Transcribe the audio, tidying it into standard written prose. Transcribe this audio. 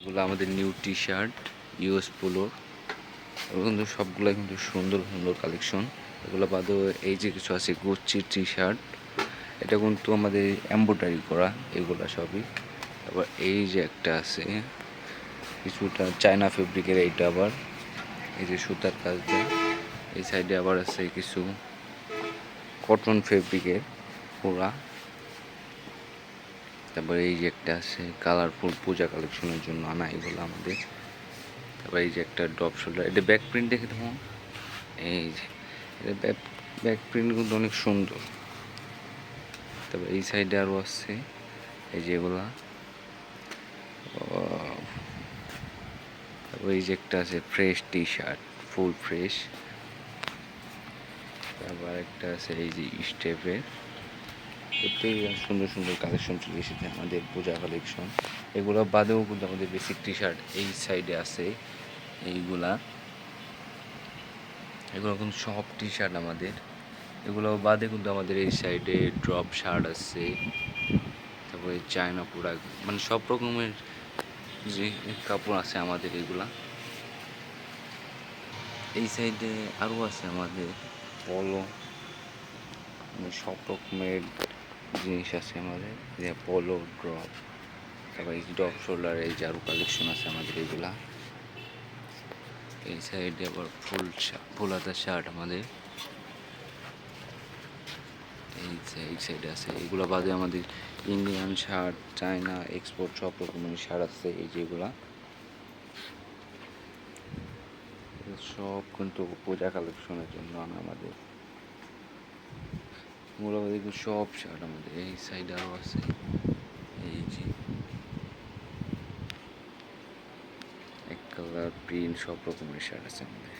এগুলো আমাদের new T shirt US পোলোর। এগুলো কিন্তু সবগুলো কিন্তু সুন্দর সুন্দর কালেকশন। এগুলো বাদেও এই যে কিছু আছে গুচ্চি টি শার্ট, এটা কিন্তু আমাদের এমব্রয়ডারি করা, এগুলো সবই। তারপর এই যে একটা আছে কিছুটা চায়না ফেব্রিকের, এইটা আবার এই যে সুতার কাজ দেয়। এই সাইডে আবার আছে কিছু কটন ফেব্রিকের পুরা। তারপরে এই যে একটা আছে কালারফুল পূজা কালেকশনের জন্য আনা এগুলো আমাদের। তারপর এই যে একটা ড্রপ শোল্ডার, এটা ব্যাক প্রিন্ট দেখে দেবো। এই যে এটা ব্যাক প্রিন্ট কিন্তু অনেক সুন্দর। তারপর এই সাইডে আরও আছে এই যে এগুলা। তারপর এই যে একটা আছে fresh T shirt, full fresh. তারপর একটা আছে এই যে স্টেপের। প্রত্যেক সুন্দর সুন্দর কালেকশন চলে এসেছে আমাদের পূজা কালেকশন। এগুলো বাদেও কিন্তু আমাদের বেসিক টি শার্ট এই সাইডে আছে এইগুলা। এগুলো কিন্তু সব টি শার্ট আমাদের। এগুলো বাদে কিন্তু আমাদের এই সাইডে ড্রপ শার্ট আছে, তারপরে চায়না প্রোডাক্ট, মানে সব রকমের যে কাপড় আছে আমাদের এগুলা। এই সাইডে আরও আছে আমাদের পলো, মানে সব রকমের জিনিস আছে আমাদের, যে পলো ড্রপ। তারপর এই ড্রপ শোল্ডার, এই যে আরও কালেকশন আছে আমাদের এগুলা। এই সাইডে আবার ফুল হাতা শার্ট আমাদের এই সাইডে আছে। এগুলো বাদে আমাদের ইন্ডিয়ান শার্ট, চায়না এক্সপোর্ট সব রকমের শার্ট আছে। এই যেগুলা সব কিন্তু পূজা কালেকশনের জন্য আনা আমাদের। মূলত দেখুন সব শার্ট আমাদের এই সাইডে আরও আছে। এই যে এক কালার প্রিন্ট সব রকমের শার্ট আছে আমাদের।